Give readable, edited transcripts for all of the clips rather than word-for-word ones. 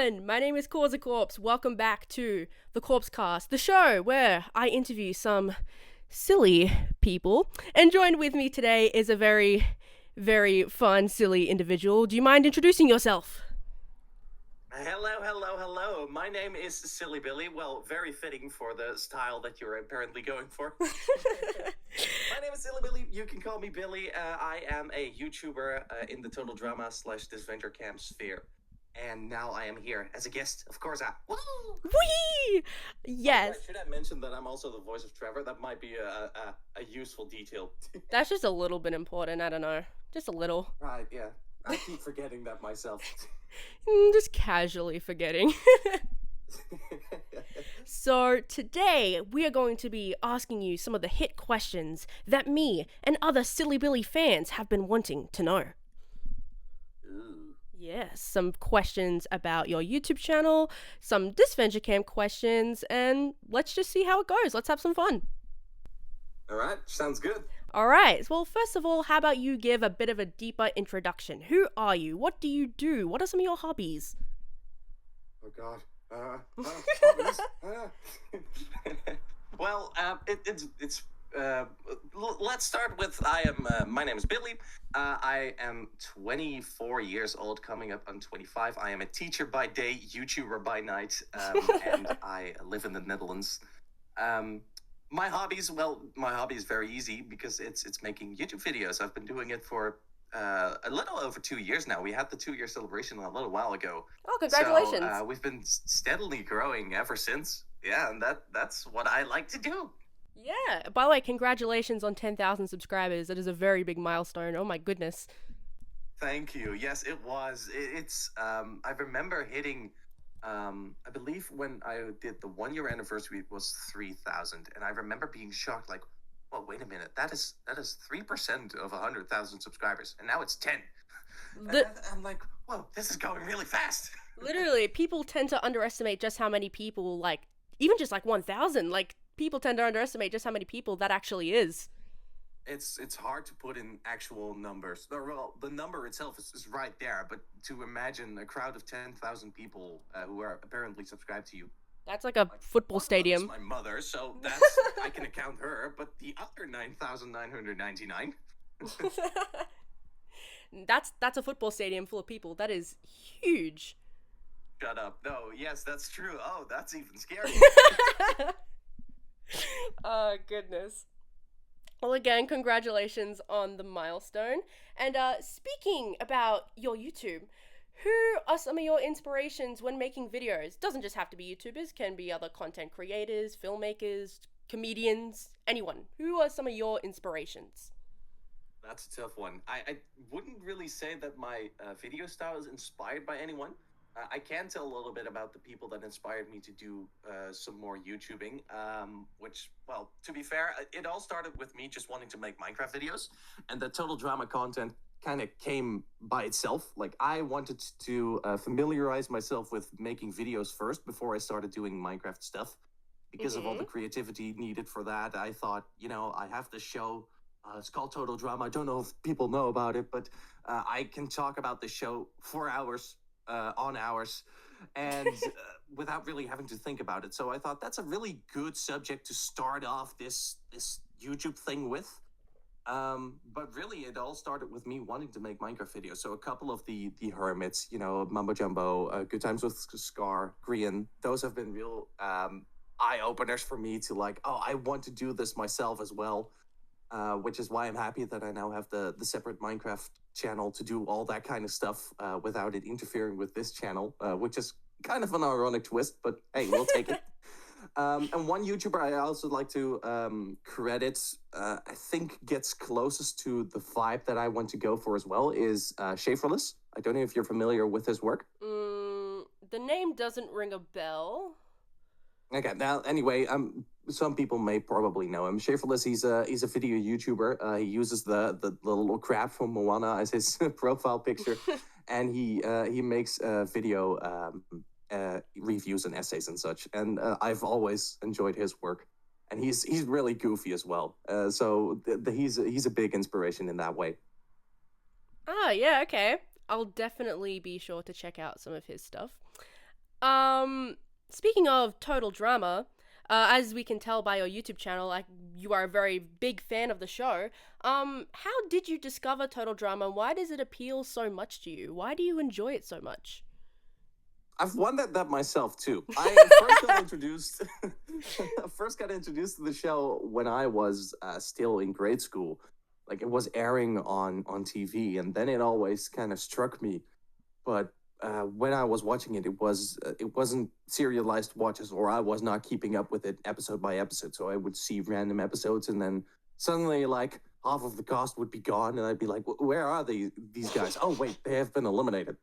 everyone! My name is Cause a Corpse. Welcome back to the Corpse Cast, the show where I interview some silly people. And joined with me today is a very, very fun, silly individual. Do you mind introducing yourself? Hello. My name is Silly Billy. Well, very fitting for the style that you're apparently going for. My name is Silly Billy. You can call me Billy. I am a YouTuber in the Total Drama / Disventure Camp sphere. And now I am here as a guest, of course. Woo! Whee! Yes. Should I mention that I'm also the voice of Trevor? That might be a useful detail. That's just a little bit important. I don't know. Just a little. Right, yeah. I keep forgetting that myself. Just casually forgetting. So today we are going to be asking you some of the hit questions that me and other Silly Billy fans have been wanting to know. Ooh. Yes, some questions about your YouTube channel, some Disventure Camp questions, and let's just see how it goes. Let's have some fun. All right, sounds good. All right, well, first of all, how about you give a bit of a deeper introduction? Who are you? What do you do? What are some of your hobbies? Oh God. Hobbies. Well, let's start with my name is Billy. I am 24 years old, coming up on 25. I am a teacher by day, YouTuber by night, and I live in the Netherlands. My hobby is very easy because it's making YouTube videos. I've been doing it for a little over 2 years now. We had the 2-year celebration a little while ago. Oh, congratulations. So, we've been steadily growing ever since. Yeah, and that's what I like to do. Yeah, by the way, congratulations on 10,000 subscribers. That is a very big milestone. Oh my goodness. Thank you. Yes, it was. I remember hitting, I believe when I did the 1-year anniversary, it was 3,000. And I remember being shocked, like, well, wait a minute, that is 3% of 100,000 subscribers, and now it's 10. I'm like, whoa, this is going really fast. Literally, people tend to underestimate just how many people, like, even just like 1,000, like, people tend to underestimate just how many people that actually is. It's hard to put in actual numbers. Well, the number itself is right there, but to imagine a crowd of 10,000 people who are apparently subscribed to you. That's like a football stadium. My mother, so that's I can account her, but the other 9,999. That's a football stadium full of people. That is huge. Shut up. No, yes, that's true. Oh, that's even scary. Oh, goodness. Well, again, congratulations on the milestone. And speaking about your YouTube, who are some of your inspirations when making videos? Doesn't just have to be YouTubers, can be other content creators, filmmakers, comedians, anyone. Who are some of your inspirations? That's a tough one. I wouldn't really say that my video style is inspired by anyone. I can tell a little bit about the people that inspired me to do some more YouTubing, which, well, to be fair, it all started with me just wanting to make Minecraft videos, and the Total Drama content kind of came by itself. Like, I wanted to familiarize myself with making videos first before I started doing Minecraft stuff. Because of all the creativity needed for that, I thought, I have this show. It's called Total Drama. I don't know if people know about it, but I can talk about the show for hours, on hours, and without really having to think about it. So I thought that's a really good subject to start off this YouTube thing with. But really, it all started with me wanting to make Minecraft videos. So a couple of the hermits, Mumbo Jumbo, Good Times with Scar, Grian, those have been real eye-openers for me to like, oh, I want to do this myself as well. Which is why I'm happy that I now have the separate Minecraft channel to do all that kind of stuff without it interfering with this channel, which is kind of an ironic twist, but hey, we'll take it. And one YouTuber I also like to credit, I think gets closest to the vibe that I want to go for as well, is Schaeferless. I don't know if you're familiar with his work. The name doesn't ring a bell. Okay, now, anyway, some people may probably know him. Schaeferless, he's a video YouTuber. He uses the little crab from Moana as his profile picture, and he makes video reviews and essays and such. And I've always enjoyed his work, and he's really goofy as well. So he's a big inspiration in that way. Ah, yeah, okay. I'll definitely be sure to check out some of his stuff. Speaking of total drama, as we can tell by your YouTube channel, like you are a very big fan of the show. How did you discover total drama? Why does it appeal so much to you? Why do you enjoy it so much? I've wondered that myself too. I first got introduced, first got introduced to the show when I was still in grade school. Like it was airing on TV, and then it always kind of struck me. But when I was watching it, it wasn't serialized watches, or I was not keeping up with it episode by episode. So I would see random episodes, and then suddenly, like half of the cast would be gone, and I'd be like, "Where are these guys? Oh wait, they have been eliminated."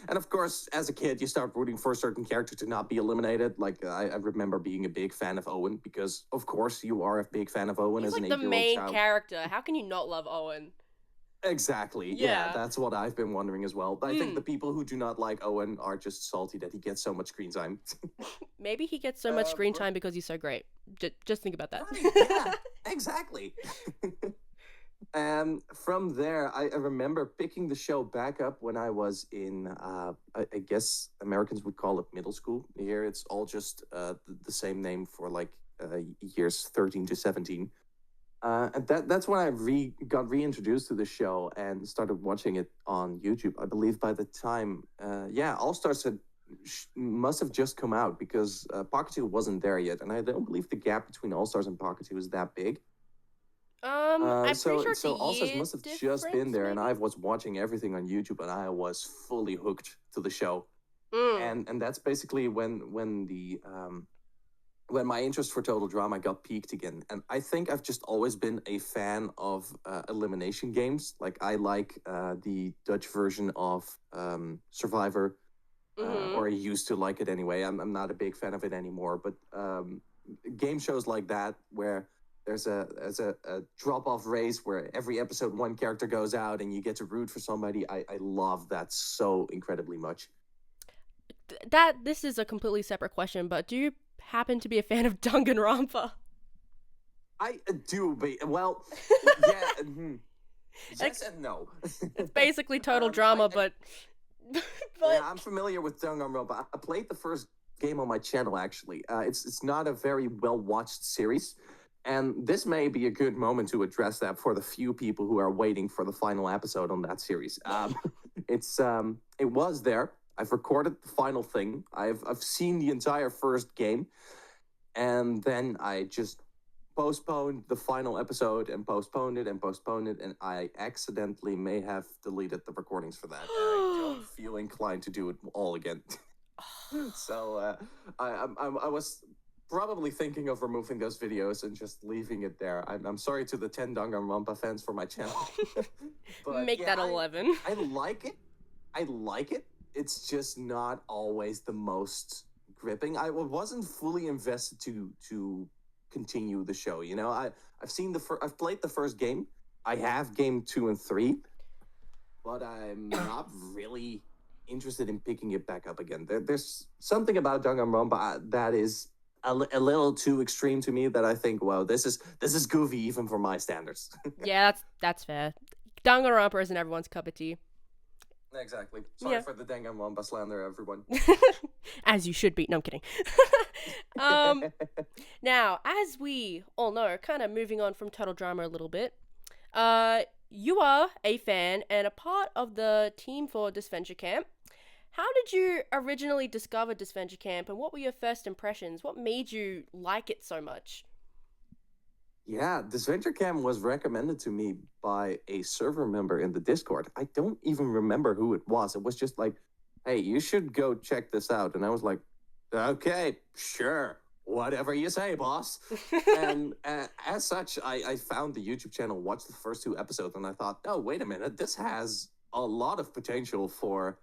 And of course, as a kid, you start rooting for a certain character to not be eliminated. Like I remember being a big fan of Owen because, of course, you are a big fan of Owen He's as an like the 8-year-old main child. character. How can you not love Owen? Exactly. Yeah, Yeah. that's what I've been wondering as well. But I think the people who do not like Owen are just salty that he gets so much screen time. Maybe he gets so much screen But time because he's so great. Just think about that. right, yeah, exactly. And from there, I remember picking the show back up when I was in, I guess Americans would call it middle school. Here, it's all just the same name for like years 13 to 17. And that's when I got reintroduced to the show and started watching it on YouTube. I believe by the time, All Stars must have just come out because Pocket wasn't there yet, and I don't believe the gap between All Stars and Pocket is that big. I'm pretty sure it's So a All Stars year must have just difference, been there, and maybe? I was watching everything on YouTube, and I was fully hooked to the show. Mm. And that's basically when my interest for total drama got peaked again. And I think I've just always been a fan of elimination games. Like I like the Dutch version of Survivor, Mm-hmm. or I used to like it anyway. I'm not a big fan of it anymore, but game shows like that where there's a drop off race where every episode one character goes out and you get to root for somebody. I love that so incredibly much. This is a completely separate question, but do you happen to be a fan of Danganronpa? I do, but well, yeah. Like, Yes and no. it's basically total drama, but Yeah, but I'm familiar with Danganronpa. I played the first game on my channel actually. It's not a very well watched series, and this may be a good moment to address that for the few people who are waiting for the final episode on that series. It was there. I've recorded the final thing. I've seen the entire first game, and then I just postponed the final episode and postponed it and postponed it, and I accidentally may have deleted the recordings for that. And I don't feel inclined to do it all again. So I was probably thinking of removing those videos and just leaving it there. I'm sorry to the 10 Danganronpa fans for my channel. But make yeah, that 11. I like it. I like it. It's just not always the most gripping. I wasn't fully invested to continue the show. You know, I've seen I've played the first game. I have game 2 and 3, but I'm not really interested in picking it back up again. There's something about Danganronpa that is a little too extreme to me that I think, wow, this is goofy even for my standards. Yeah, that's fair. Danganronpa isn't everyone's cup of tea. Exactly. Sorry Yeah. for the Danganronpa slander, everyone. As you should be. No, I'm kidding. um, Now, as we all know, kind of moving on from total drama a little bit, you are a fan and a part of the team for Disventure Camp. How did you originally discover Disventure Camp, and what were your first impressions? What made you like it so much? Yeah, this venture cam was recommended to me by a server member in the Discord. I don't even remember who it was. It was just like, hey, you should go check this out. And I was like, okay, sure, whatever you say, boss. And as such, I found the YouTube channel, watched the first 2 episodes, and I thought, oh, wait a minute, this has a lot of potential for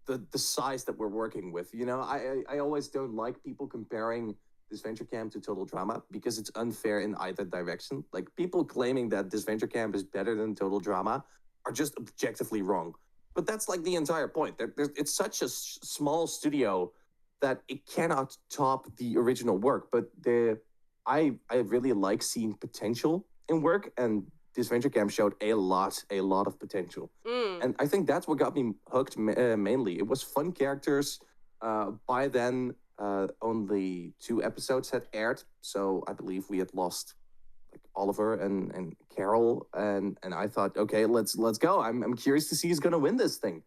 the size that we're working with. You know, I always don't like people comparing this venture camp to total drama because it's unfair in either direction. Like people claiming that this venture camp is better than total drama are just objectively wrong. But that's like the entire point. It's such a small studio that it cannot top the original work. But I really like seeing potential in work, and this venture camp showed a lot of potential. Mm. And I think that's what got me hooked mainly. It was fun characters. By then, only 2 episodes had aired, so I believe we had lost like Oliver and Carol, and I thought, okay, let's go. I'm curious to see who's gonna win this thing.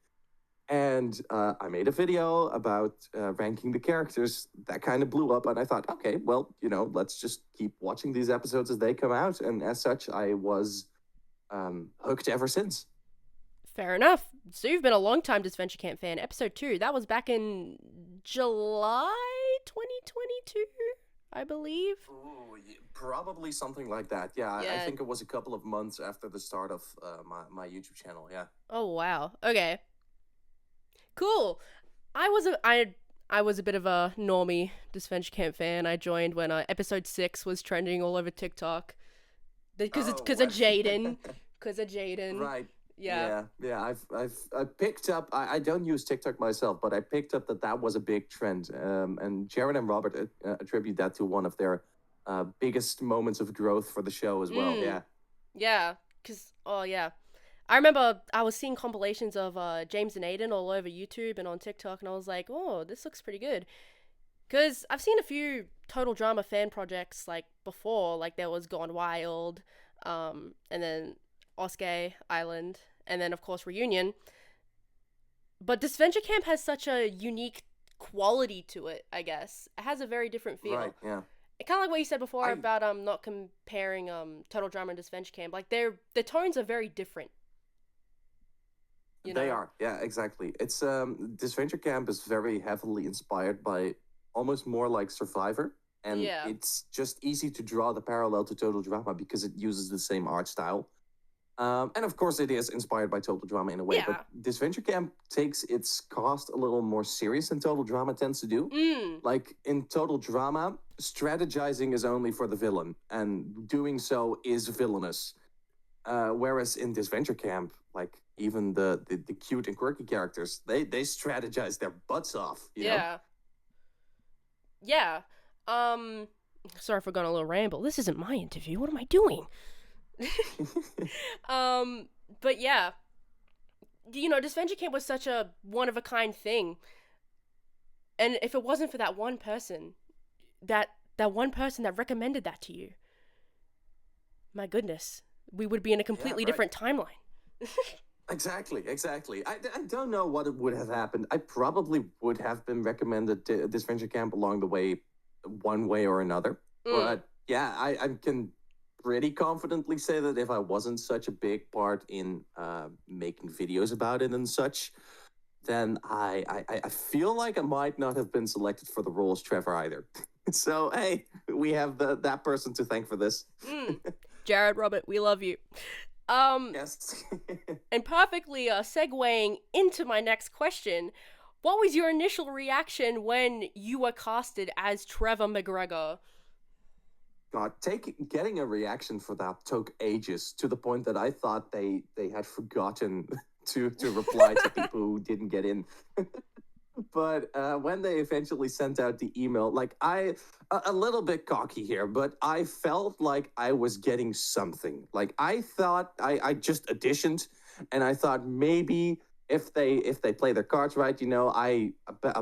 And I made a video about ranking the characters. That kind of blew up, and I thought, okay, well, let's just keep watching these episodes as they come out. And as such, I was hooked ever since. Fair enough. So you've been a long time Disventure Camp fan. Episode 2, that was back in July 2022, I believe. Ooh, probably something like that. Yeah, I Yeah. think it was a couple of months after the start of my YouTube channel. Yeah. Oh wow. Okay. Cool. I was a bit of a normie Disventure Camp fan. I joined when episode 6 was trending all over TikTok. Because it's Oh, because of Jaden. Because of Jaden. Right. Yeah. Yeah. I've picked up. I don't use TikTok myself, but I picked up that was a big trend. And Jared and Robert attribute that to one of their biggest moments of growth for the show as well. Mm. Yeah. Yeah. Oh yeah. I remember I was seeing compilations of James and Aiden all over YouTube and on TikTok, and I was like, oh, this looks pretty good. Because I've seen a few Total Drama fan projects like before, like there was Gone Wild, and then Osuke Island, and then of course Reunion. But Disventure Camp has such a unique quality to it, I guess. It has a very different feel. Right. Yeah. Kind of like what you said before I- about not comparing Total Drama and Disventure Camp. Like the tones are very different. They are. Yeah. Exactly. It's this Venture Camp is very heavily inspired by almost more like Survivor. And Yeah. it's just easy to draw the parallel to Total Drama because it uses the same art style. And of course, it is inspired by Total Drama in a way. Yeah. But this Venture Camp takes its cast a little more serious than Total Drama tends to do. Mm. Like in Total Drama, strategizing is only for the villain, and doing so is villainous. Whereas in this Venture Camp, like even the cute and quirky characters, they strategize their butts off. You know? Yeah. Yeah. Sorry for going a little ramble. This isn't my interview. What am I doing? But yeah. Disventure Camp was such a one-of-a-kind thing. And if it wasn't for that one person, that one person that recommended that to you, my goodness, we would be in a completely right. different timeline. Exactly. I don't know what would have happened. I probably would have been recommended this Venture Camp along the way, one way or another. But yeah, I can pretty confidently say that if I wasn't such a big part in making videos about it and such, then I feel like I might not have been selected for the role as Trevor either. So hey, we have that person to thank for this. Jared, Robert, we love you. Yes. And perfectly segueing into my next question, what was your initial reaction when you were casted as Trevor McGregor? God, getting a reaction for that took ages, to the point that I thought they had forgotten to reply to people who didn't get in. But when they eventually sent out the email, like a little bit cocky here, but I felt like I was getting something. Like I thought I just auditioned, and I thought maybe if they play their cards right,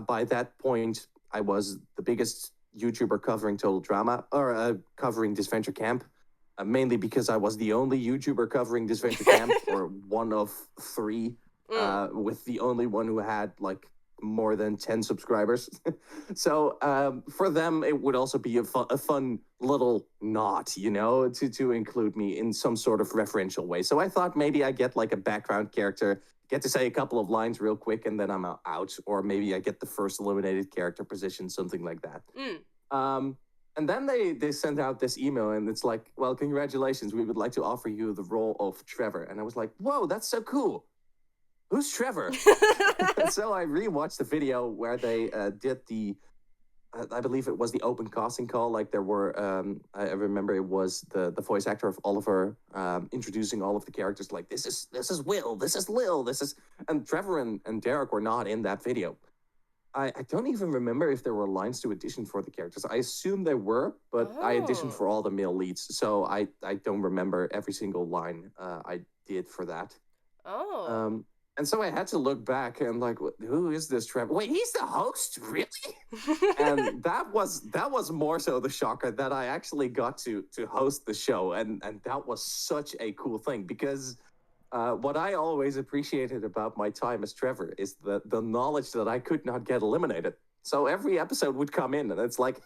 by that point I was the biggest YouTuber covering Total Drama or covering Disventure Camp. Mainly because I was the only YouTuber covering Disventure Camp, or one of 3, with the only one who had like more than 10 subscribers. So for them, it would also be a fun little nod, to include me in some sort of referential way. So I thought maybe I get like a background character, get to say a couple of lines real quick, and then I'm out. Or maybe I get the first eliminated character position, something like that. And then they sent out this email, and it's like, well, congratulations, we would like to offer you the role of Trevor. And I was like, whoa, that's so cool. Who's Trevor? And so I rewatched the video where they did I believe it was the open casting call. Like there were, I remember it was the voice actor of Oliver introducing all of the characters. Like this is Will, this is Lil, and Trevor and Derek were not in that video. I don't even remember if there were lines to audition for the characters. I assume there were, but I auditioned for all the male leads, so I don't remember every single line I did for that. Oh. And so I had to look back and like, who is this Trevor? Wait, he's the host, really? And that was more so the shocker that I actually got to host the show, and that was such a cool thing because what I always appreciated about my time as Trevor is the knowledge that I could not get eliminated. So every episode would come in, and it's like,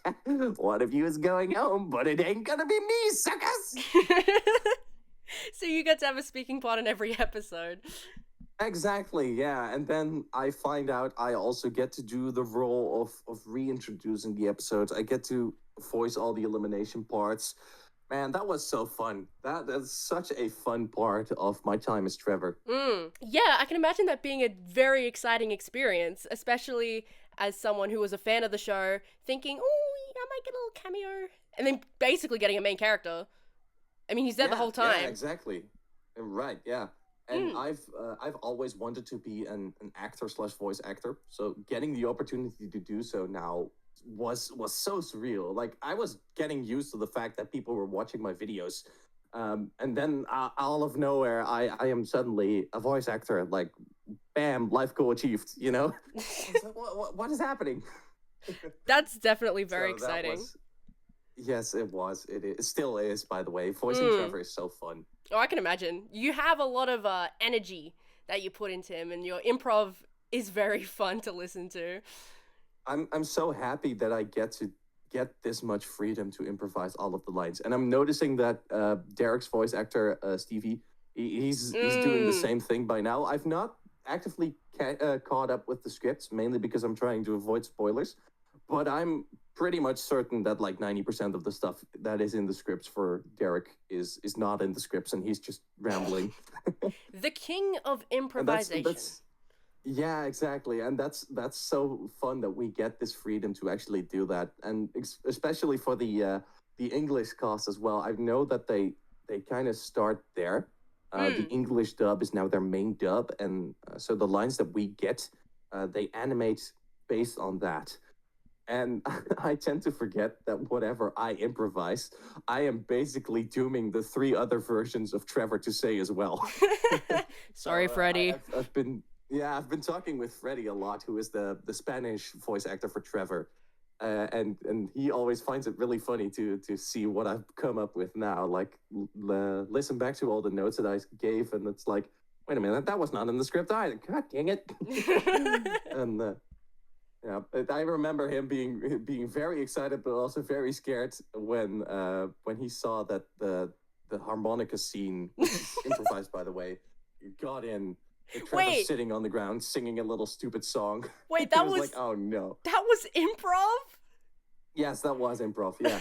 one of you is going home, but it ain't gonna be me, suckers. So you get to have a speaking part in every episode. Exactly, yeah. And then I find out I also get to do the role of reintroducing the episodes. I get to voice all the elimination parts. Man, that was so fun. That's such a fun part of my time as Trevor. Yeah, I can imagine that being a very exciting experience, especially as someone who was a fan of the show, thinking, oh, I might get a little cameo, and then basically getting a main character. I mean, he's there the whole time. Yeah, exactly. Right, yeah. And I've always wanted to be an actor slash voice actor. So getting the opportunity to do so now was so surreal. Like I was getting used to the fact that people were watching my videos. And then out of nowhere, I am suddenly a voice actor. Like, bam, life goal achieved, you know? It's like, what is happening? That's definitely very So that exciting. yes, it was. It still is, by the way. Voicing Trevor is so fun. Oh, I can imagine. You have a lot of energy that you put into him, and your improv is very fun to listen to. I'm so happy that I get to get this much freedom to improvise all of the lines, and I'm noticing that Derek's voice actor Stevie, he's doing the same thing by now. I've not actively caught up with the scripts, mainly because I'm trying to avoid spoilers, but I'm pretty much certain that like 90% of the stuff that is in the scripts for Derek is not in the scripts, and he's just rambling. The king of And improvisation. yeah, exactly, and that's so fun that we get this freedom to actually do that, and especially for the English cast as well. I know that they kind of start there. The English dub is now their main dub, and so the lines that we get, they animate based on that. And I tend to forget that whatever I improvise, I am basically dooming the three other versions of Trevor to say as well. Sorry, So, Freddie. I've been talking with Freddie a lot, who is the Spanish voice actor for Trevor, and he always finds it really funny to see what I've come up with now. Like listen back to all the notes that I gave, and it's like, wait a minute, that was not in the script either. God dang it! And yeah, I remember him being very excited, but also very scared when he saw that the harmonica scene, which is improvised by the way, got in. Trevor Wait. sitting on the ground singing a little stupid song. Wait, He that was was like, oh no. that was improv? Yes, that was improv. Yeah,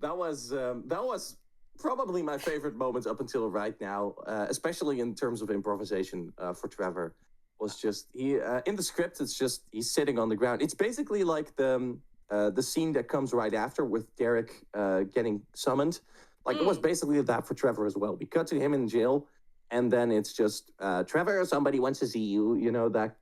that was probably my favorite moments up until right now, especially in terms of improvisation for Trevor. Was just he in the script? It's just he's sitting on the ground. It's basically like the scene that comes right after with Derek getting summoned. Like it was basically that for Trevor as well. We cut to him in jail, and then it's just Trevor, somebody wants to see you, you know, that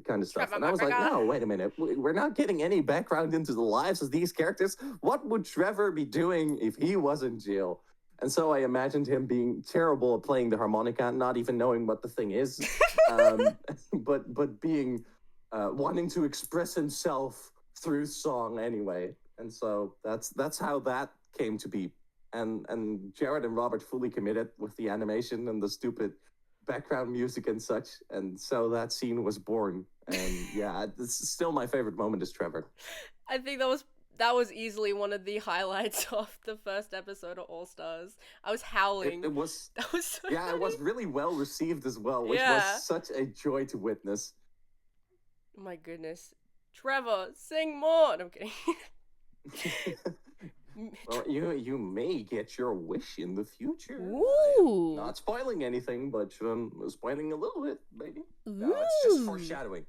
kind of stuff. Trevor And I was like, McGregor. no, wait a minute, we're not getting any background into the lives of these characters. What would Trevor be doing if he was in jail? And so I imagined him being terrible at playing the harmonica, not even knowing what the thing is, but being wanting to express himself through song anyway. And so that's how that came to be. And Jared and Robert fully committed with the animation and the stupid background music and such, and so that scene was born. And yeah, it's still my favorite moment as Trevor. I think that was easily one of the highlights of the first episode of All Stars. I was howling. It was That was so yeah, funny. it was really well received as well, which Yeah. was such a joy to witness. Oh my goodness. Trevor, sing more. No, I'm kidding. Well, you may get your wish in the future. Ooh. Not spoiling anything, but spoiling a little bit, maybe. No, it's just foreshadowing.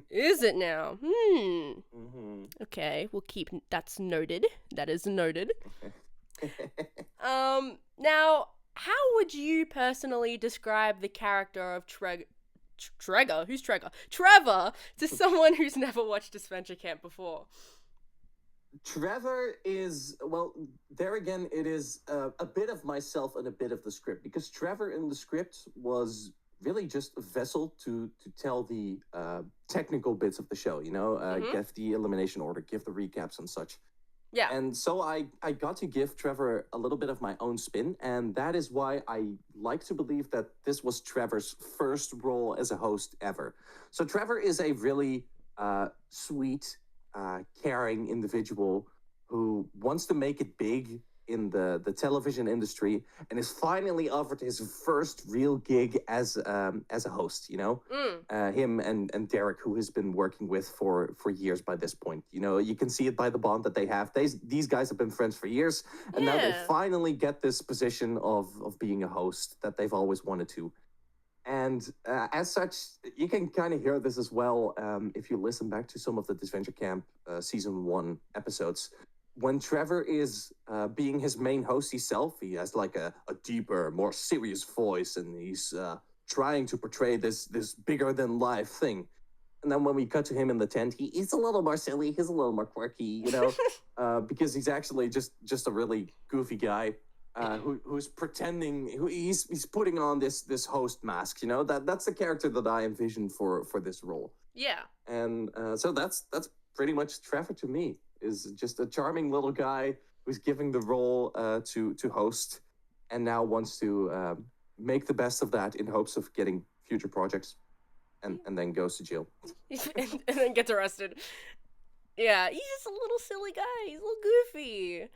Is it now? Mm-hmm. Okay, we'll keep that's noted. That is noted. Now, how would you personally describe the character of Trevor? Who's Trevor? Trevor to someone who's never watched Adventure Camp before. Trevor is, well, there again, it is a bit of myself and a bit of the script, because Trevor in the script was really just a vessel to tell the technical bits of the show, Mm-hmm. give the elimination order, give the recaps and such. Yeah. And so I got to give Trevor a little bit of my own spin, and that is why I like to believe that this was Trevor's first role as a host ever. So Trevor is a really sweet, caring individual who wants to make it big in the television industry, and is finally offered his first real gig as a host. Mm. Him and Derek, who has been working with for years by this point. You can see it by the bond that they have. These guys have been friends for years, and now they Yeah. finally get this position of being a host that they've always wanted to. And as such, you can kind of hear this as well if you listen back to some of the Disventure Camp season 1 episodes. When Trevor is being his main host himself, he has like a deeper, more serious voice, and he's trying to portray this bigger than life thing. And then when we cut to him in the tent, he's a little more silly, he's a little more quirky, because he's actually just a really goofy guy who's pretending, he's putting on this host mask. That's the character that I envisioned for this role. Yeah. And so that's pretty much Trevor to me, is just a charming little guy who's giving the role to host, and now wants to make the best of that in hopes of getting future projects, and then goes to jail. and then gets arrested. Yeah, he's just a little silly guy. He's a little goofy.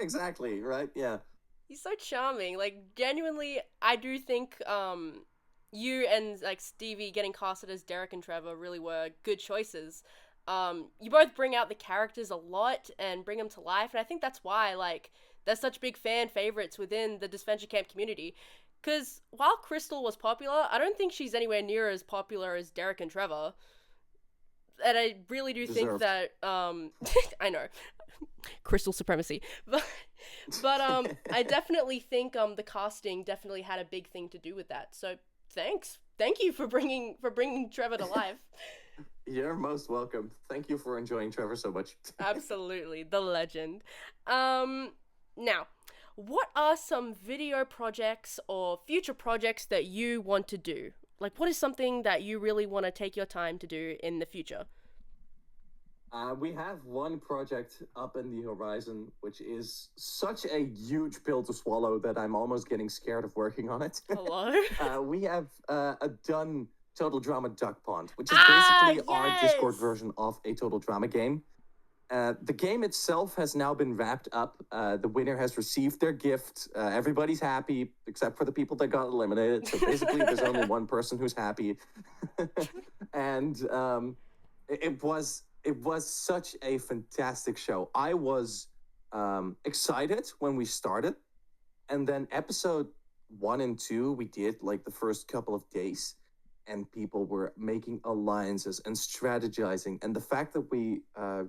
Exactly, right? Yeah. He's so charming. Like, genuinely, I do think you and like Stevie getting casted as Derek and Trevor really were good choices. You both bring out the characters a lot and bring them to life, and I think that's why like they're such big fan favorites within the Disventure Camp community. Because while Crystal was popular, I don't think she's anywhere near as popular as Derek and Trevor. And I really do think Deserved. that I know Crystal supremacy, but I definitely think the casting definitely had a big thing to do with that. So thank you for bringing Trevor to life. You're most welcome. Thank you for enjoying Trevor so much. Absolutely, the legend. Now, what are some video projects or future projects that you want to do? Like, what is something that you really want to take your time to do in the future? We have one project up in the horizon, which is such a huge pill to swallow that I'm almost getting scared of working on it. Hello? We have a done Total Drama Duck Pond, which is Ah, basically our Discord yes! version of a Total Drama game. The game itself has now been wrapped up. The winner has received their gift. Everybody's happy except for the people that got eliminated. So basically, there's only one person who's happy. And it was such a fantastic show. I was excited when we started, and then episode 1 and 2 we did like the first couple of days, and people were making alliances and strategizing. And the fact that we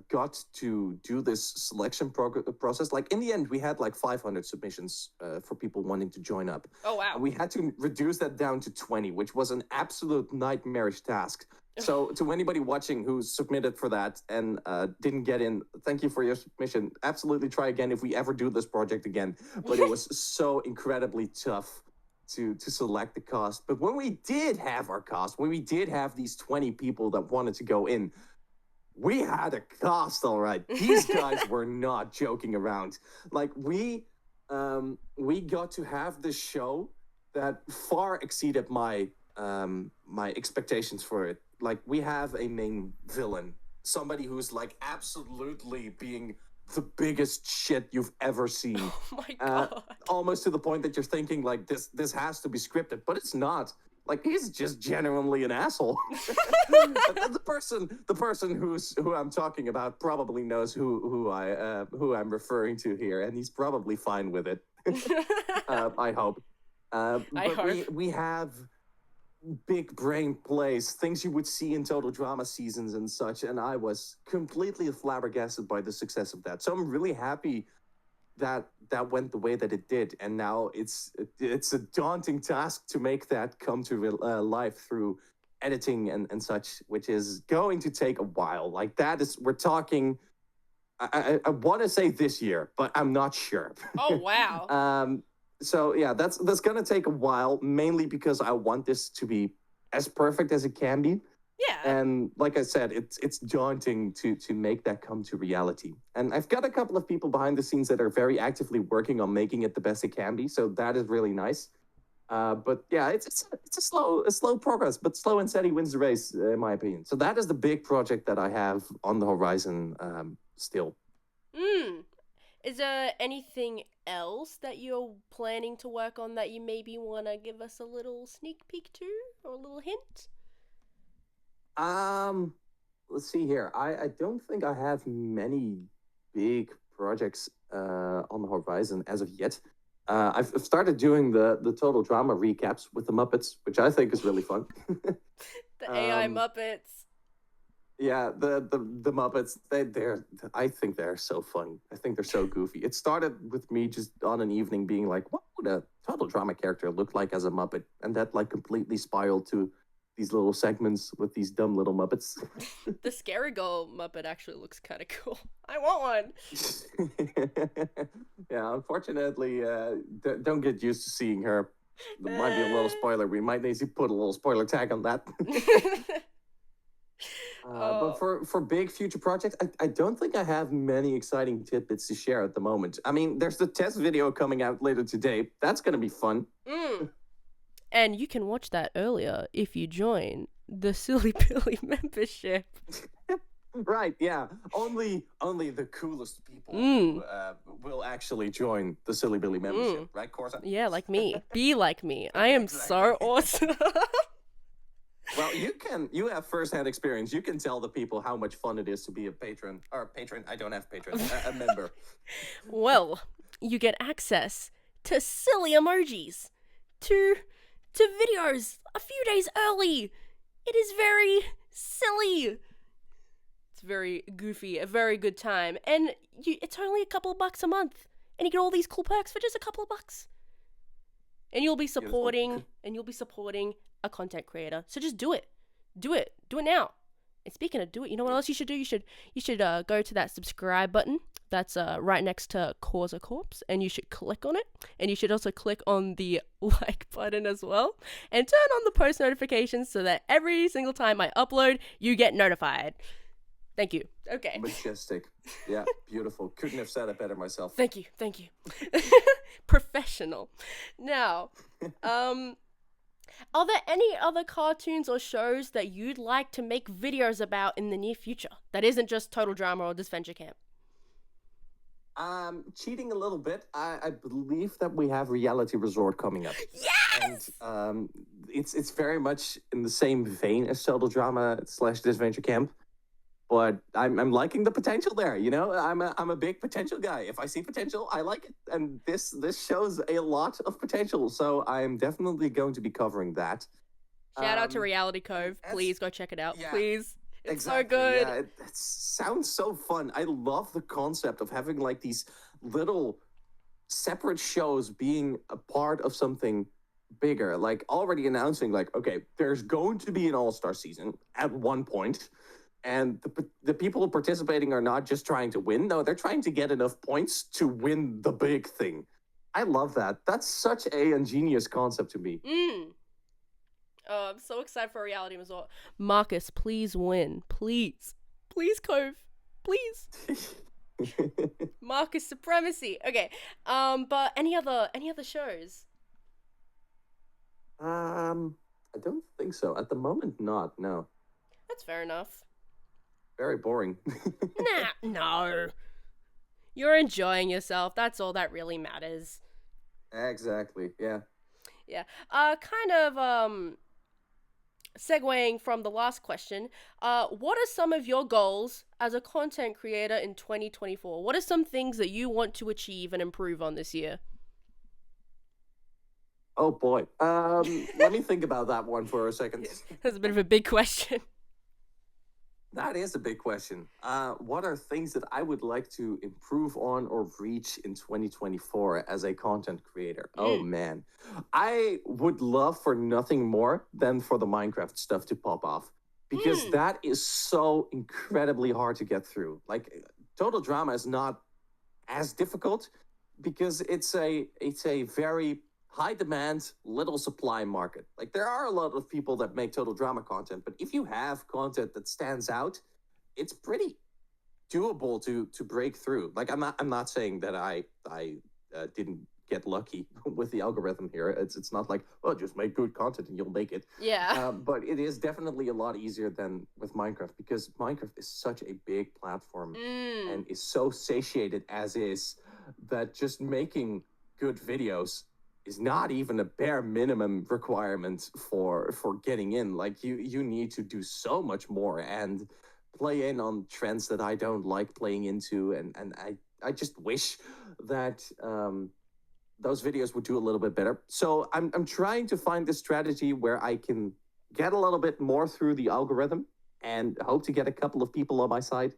got to do this selection process, like in the end, we had like 500 submissions for people wanting to join up. Oh, wow. And we had to reduce that down to 20, which was an absolute nightmarish task. So to anybody watching who submitted for that and didn't get in, thank you for your submission. Absolutely try again if we ever do this project again. But it was so incredibly tough to select the cast. But when we did have our cast, when we did have these 20 people that wanted to go in, we had a cast, all right. These guys were not joking around. Like we got to have this show that far exceeded my my expectations for it. Like we have a main villain, somebody who's like absolutely being the biggest shit you've ever seen. Oh my god. Almost to the point that you're thinking like this has to be scripted, but it's not. Like he's just genuinely an asshole. the person who I'm talking about probably knows who I'm referring to here, and he's probably fine with it. I hope. But we have big brain plays, things you would see in Total Drama seasons and such, and I was completely flabbergasted by the success of that. So I'm really happy that went the way that it did, and now it's a daunting task to make that come to life through editing and such, which is going to take a while. Like that is, we're talking I want to say this year, but I'm not sure. Oh wow. So yeah, that's gonna take a while, mainly because I want this to be as perfect as it can be. Yeah. And like I said, it's daunting to make that come to reality. And I've got a couple of people behind the scenes that are very actively working on making it the best it can be. So that is really nice. But yeah, it's a slow progress, but slow and steady wins the race, in my opinion. So that is the big project that I have on the horizon still. Mm. Is there anything else that you're planning to work on that you maybe want to give us a little sneak peek to or a little hint? Um, let's see here. I don't think I have many big projects on the horizon as of yet. I've started doing the total drama recaps with the Muppets, which I think is really fun. The AI Um, Muppets. yeah, the Muppets, they're I think they're so fun. I think they're so goofy. It started with me just on an evening being like, what would a total drama character look like as a Muppet? And that like completely spiraled to these little segments with these dumb little Muppets. The Scary Girl Muppet actually looks kind of cool. I want Yeah, unfortunately, don't get used to seeing her. There might be a little spoiler. We might need to put a little spoiler tag on that. one. But Oh. for big future projects, I don't think I have many exciting tidbits to share at the moment. I mean, there's the test video coming out later today. That's going to be fun. Mm. And you can watch that earlier if you join the Silly Billy membership. Right, yeah. Only the coolest people will actually join the Silly Billy membership, right, Corsa? Yeah, like me. Be like me. I am so awesome. Well, you have firsthand experience. You can tell the people how much fun it is to be a patron. I don't have patron, a member. Well, you get access to silly emojis, to videos a few days early. It is very silly. It's very goofy, a very good time, and it's only a couple of bucks a month, and you get all these cool perks for just a couple of bucks. And you'll be supporting a content creator. So just do it. Do it now. And speaking of do it, you know what else you should do? You should go to that subscribe button that's right next to Causa Corpse, and you should click on it. And you should also click on the like button as well, and turn on the post notifications so that every single time I upload, you get notified. Thank you. Okay. Majestic. Yeah, beautiful. Couldn't have said it better myself. Thank you. Professional. Now, are there any other cartoons or shows that you'd like to make videos about in the near future that isn't just Total Drama or Disventure Camp? Cheating a little bit. I believe that we have Reality Resort coming up. Yes! And it's very much in the same vein as Total Drama / Disventure Camp. But I'm liking the potential there, you know? I'm a big potential guy. If I see potential, I like it. And this shows a lot of potential. So I'm definitely going to be covering that. Shout out to Reality Cove. Please go check it out. Yeah, Please. It's exactly, so good. Yeah, it sounds so fun. I love the concept of having like these little separate shows being a part of something bigger. Like already announcing like, okay, there's going to be an all-star season at one point. And the people participating are not just trying to win. No, they're trying to get enough points to win the big thing. I love that. That's such a ingenious concept to me. Oh, I'm so excited for Reality Resort. Marcus, please win. Please. Please, Cove. Please. Marcus supremacy. Okay. But any other shows? I don't think so. At the moment, not. No. That's fair enough. Very boring. No. You're enjoying yourself. That's all that really matters. Exactly. Yeah. Yeah. Kind of segueing from the last question, what are some of your goals as a content creator in 2024? What are some things that you want to achieve and improve on this year? Oh boy. Let me think about that one for a second. That's a bit of a big question. That is a big question. What are things that I would like to improve on or reach in 2024 as a content creator? Oh man. I would love for nothing more than for the Minecraft stuff to pop off, because that is so incredibly hard to get through. Like Total Drama is not as difficult because it's a very high demand, little supply market. Like there are a lot of people that make Total Drama content, but if you have content that stands out, it's pretty doable to break through. Like I'm not saying that I didn't get lucky with the algorithm here. It's not like, well, just make good content and you'll make it. Yeah. But it is definitely a lot easier than with Minecraft because Minecraft is such a big platform and is so satiated as is that just making good videos is not even a bare minimum requirement for getting in. Like you need to do so much more and play in on trends that I don't like playing into, and I just wish that those videos would do a little bit better. So I'm trying to find this strategy where I can get a little bit more through the algorithm and hope to get a couple of people on my side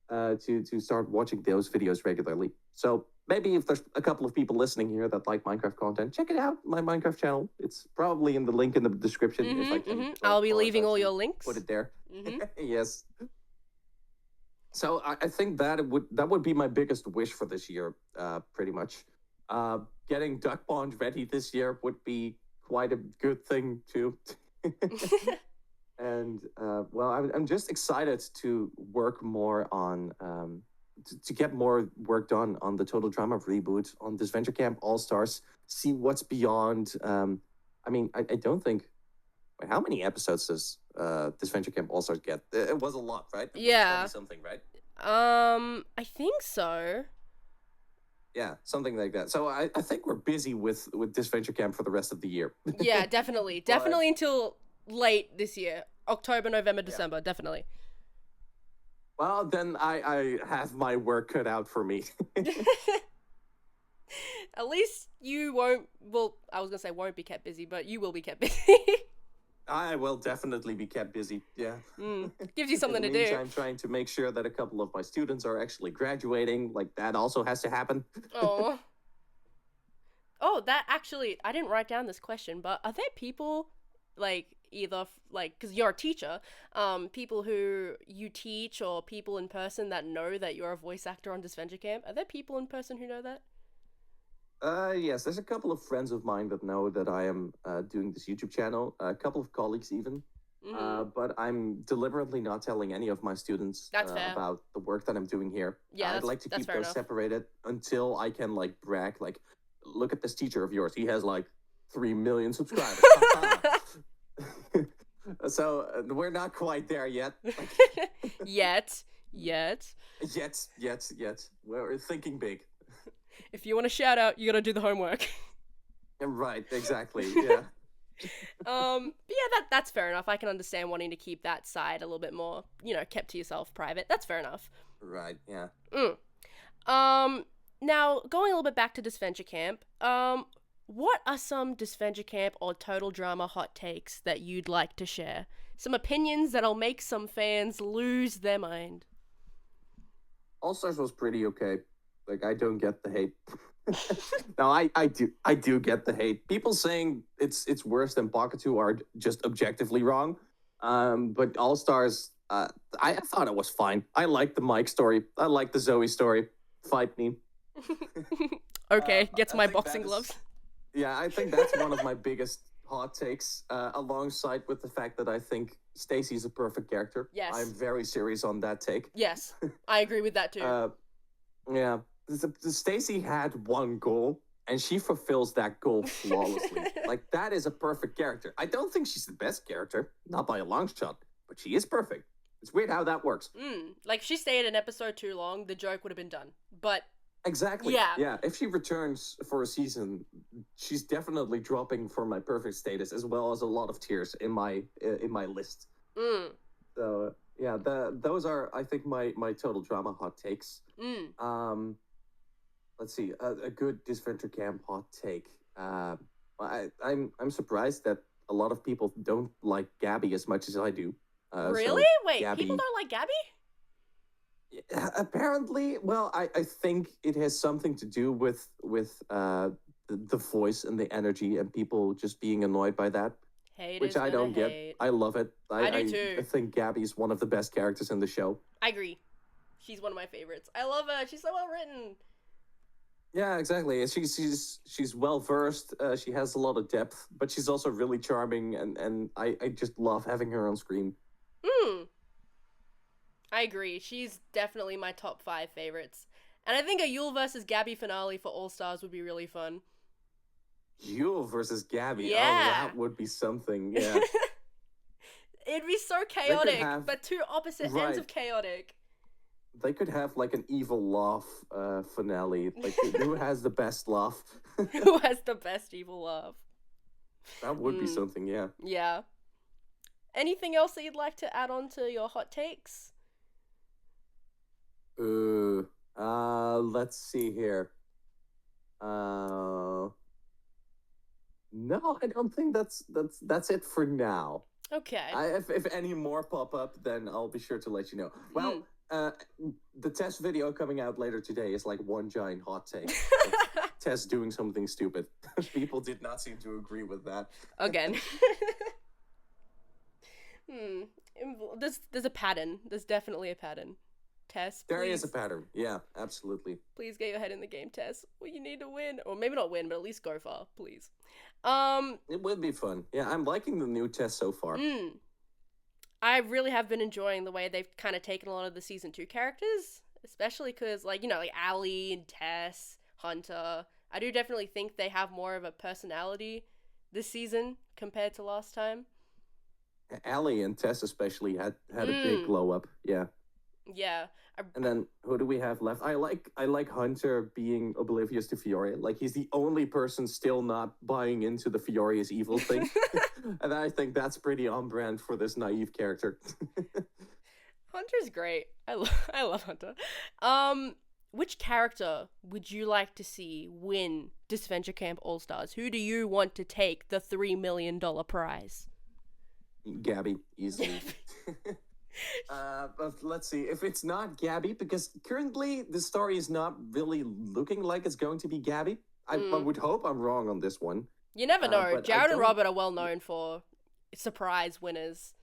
to start watching those videos regularly. So maybe if there's a couple of people listening here that like Minecraft content, check it out, my Minecraft channel. It's probably in the link in the description. If I can, I'll be leaving all your links. Put it there. Yes. So I think that would be my biggest wish for this year, pretty much. Getting Duck Pond ready this year would be quite a good thing too. And well, I'm just excited to work more on to get more work done on the Total Drama reboot, on this Venture Camp All Stars. See what's beyond. I mean, I don't think. Wait, how many episodes does this Venture Camp All Stars get? It was a lot, right? It was Yeah. 20 something, right? I think so. Yeah, something like that. So I think we're busy with this Venture Camp for the rest of the year. Yeah, definitely. Definitely until late this year. October, November, December, definitely. Well, then I have my work cut out for me. At least you won't, well, I was going to say won't be kept busy, but you will be kept busy. I will definitely be kept busy, yeah. Gives you something In to the do. meantime, trying to make sure that a couple of my students are actually graduating. Like, that also has to happen. Oh. Oh, that actually, I didn't write down this question, but are there people, like, either, like, because you're a teacher, people who you teach or people in person that know that you're a voice actor on this Venture Camp? Are there people in person who know that? Yes, there's a couple of friends of mine that know that I am doing this YouTube channel, a couple of colleagues even. But I'm deliberately not telling any of my students That's fair. about the work that I'm doing here. Yeah, I'd like to that's keep fair those enough. separated until I can like brag, like, look at this teacher of yours. He has like 3 million subscribers. So we're not quite there yet. Yet. Yet. We're thinking big. If you want a shout out, you gotta do the homework. Right, exactly. Yeah. But yeah, that's fair enough. I can understand wanting to keep that side a little bit more, kept to yourself, private. That's fair enough. Right, yeah. Now, going a little bit back to Disventure Camp, what are some Disventure Camp or Total Drama hot takes that you'd like to share? Some opinions that'll make some fans lose their mind. All Stars was pretty okay. Like, I don't get the hate. No, I do get the hate. People saying it's worse than Pocket 2 are just objectively wrong. But All Stars, I thought it was fine. I like the Mike story. I like the Zoe story. Fight me. Okay, gets I my think boxing that is- gloves. Yeah, I think that's one of my biggest hot takes, alongside with the fact that I think Stacy's a perfect character. Yes. I'm very serious on that take. Yes, I agree with that too. Yeah. Stacy had one goal, and she fulfills that goal flawlessly. Like, that is a perfect character. I don't think she's the best character, not by a long shot, but she is perfect. It's weird how that works. Like, if she stayed an episode too long, the joke would have been done. But Exactly. Yeah. Yeah. If she returns for a season, she's definitely dropping for my perfect status, as well as a lot of tiers in my list. So yeah, those are, I think, my Total Drama hot takes. Let's see, a good Disventure Camp hot take. I'm surprised that a lot of people don't like Gabby as much as I do. really? Wait, Gabby- people don't like Gabby? Apparently, well, I think it has something to do with the voice and the energy and people just being annoyed by that, Hate which is I gonna don't get. hate. I love it. I do too. I think Gabby's one of the best characters in the show. I agree. She's one of my favorites. I love her. She's so well written. Yeah, exactly. And she's well versed. She has a lot of depth, but she's also really charming, and I just love having her on screen. I agree. She's definitely my top 5 favorites. And I think a Yule versus Gabby finale for All Stars would be really fun. Yule versus Gabby. Yeah. Oh, that would be something. Yeah. It'd be so chaotic, have- but two opposite ends Right. of chaotic. They could have like an evil laugh finale. Like who has the best laugh? Who has the best evil laugh? That would be something, yeah. Yeah. Anything else that you'd like to add on to your hot takes? Let's see here. No, I don't think that's it for now. Okay. If any more pop up, then I'll be sure to let you know. Well, the test video coming out later today is like one giant hot take. Tess doing something stupid. People did not seem to agree with that. Again. There's a pattern. There's definitely a pattern. Tess, There is please, a pattern. Yeah, absolutely. please get your head in the game, Tess. Well, you need to win, or maybe not win, but at least go far, please. It would be fun. Yeah, I'm liking the new test so far. I really have been enjoying the way they've kind of taken a lot of the season 2 characters, especially because, like, you know, like Allie and Tess, Hunter. I do definitely think they have more of a personality this season compared to last time. Allie and Tess especially had a big glow up. Yeah. Yeah. And then who do we have left? I like Hunter being oblivious to Fiore. Like he's the only person still not buying into the Fiore is evil thing. And I think that's pretty on brand for this naive character. Hunter's great. I love Hunter. Which character would you like to see win Disventure Camp All Stars? Who do you want to take the $3 million prize? Gabby, easily. But let's see if it's not Gabby, because currently the story is not really looking like it's going to be Gabby. I would hope I'm wrong on this one. You never know. but I Jared and don't- Robert are well known for surprise winners.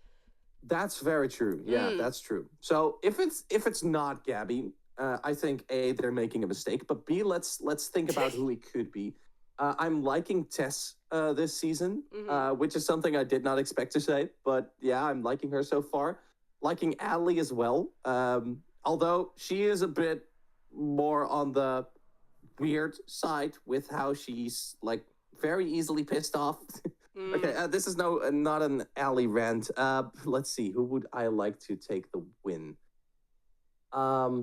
That's very true. Yeah, that's true. So if it's not Gabby, I think A, they're making a mistake, but B, let's think about who it could be. I'm liking Tess this season, which is something I did not expect to say, but yeah, I'm liking her so far. Liking Allie as well, although she is a bit more on the weird side with how she's like very easily pissed off. Okay, this is not an Allie rant. Let's see, who would I like to take the win? Yeah,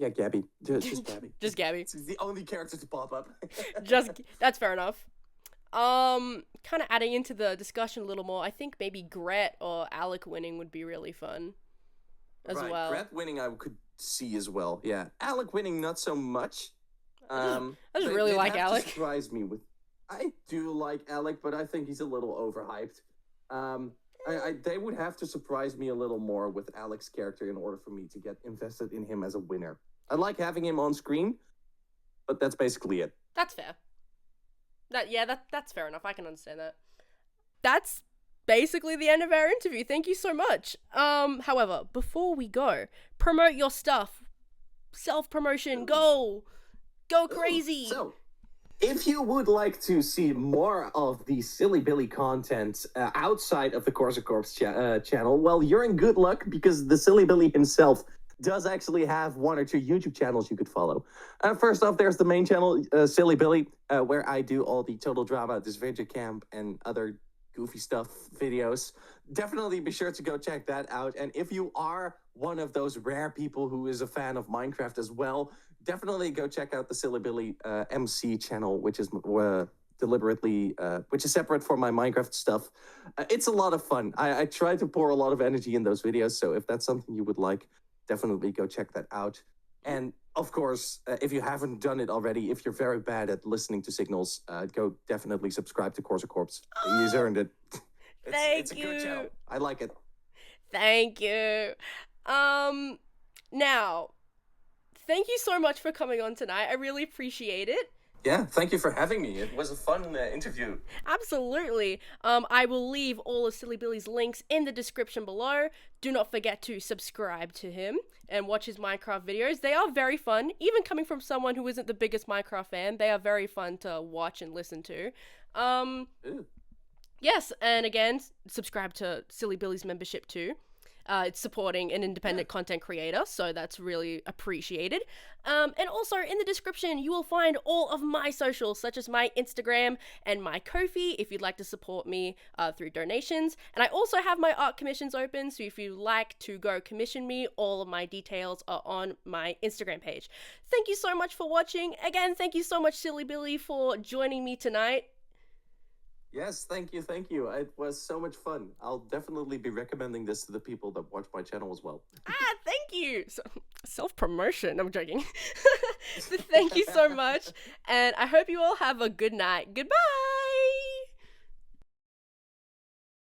Gabby. Just Gabby. Just Gabby. She's the only character to pop up. That's fair enough. Kind of adding into the discussion a little more, I think maybe Gret or Alec winning would be really fun as right. well. Gret winning, I could see as well. Yeah, Alec winning, not so much. I just really like Alec. Surprise me with. I do like Alec, but I think he's a little overhyped. They would have to surprise me a little more with Alec's character in order for me to get invested in him as a winner. I like having him on screen, but that's basically it. That's fair. That's fair enough. I can understand that. That's basically the end of our interview. Thank you so much. However, before we go, promote your stuff. Self-promotion. Go crazy. So, if you would like to see more of the Silly Billy content outside of the Corsa Corps channel, well, you're in good luck because the Silly Billy himself does actually have 1 or 2 YouTube channels you could follow. First off, there's the main channel, Silly Billy, where I do all the Total Drama, Disventure Camp, and other goofy stuff videos. Definitely be sure to go check that out. And if you are one of those rare people who is a fan of Minecraft as well, definitely go check out the Silly Billy MC channel, which is which is separate from my Minecraft stuff. It's a lot of fun. I try to pour a lot of energy in those videos, so if that's something you would like, definitely go check that out. And of course, if you haven't done it already, if you're very bad at listening to signals, go definitely subscribe to Corsa Corps. He's earned it. It's a good channel. I like it. Thank you. Now, thank you so much for coming on tonight. I really appreciate it. Yeah, thank you for having me. It was a fun interview. Absolutely. I will leave all of Silly Billy's links in the description below. Do not forget to subscribe to him and watch his Minecraft videos. They are very fun. Even coming from someone who isn't the biggest Minecraft fan, they are very fun to watch and listen to. Ooh. Yes, and again, subscribe to Silly Billy's membership too. It's supporting an independent content creator, so that's really appreciated. And also in the description, you will find all of my socials, such as my Instagram and my Ko-fi, if you'd like to support me through donations. And I also have my art commissions open, so if you'd like to go commission me, all of my details are on my Instagram page. Thank you so much for watching. Again, thank you so much, Silly Billy, for joining me tonight. Yes, thank you, thank you. It was so much fun. I'll definitely be recommending this to the people that watch my channel as well. Thank you. So, self-promotion. I'm joking. Thank you so much. And I hope you all have a good night. Goodbye.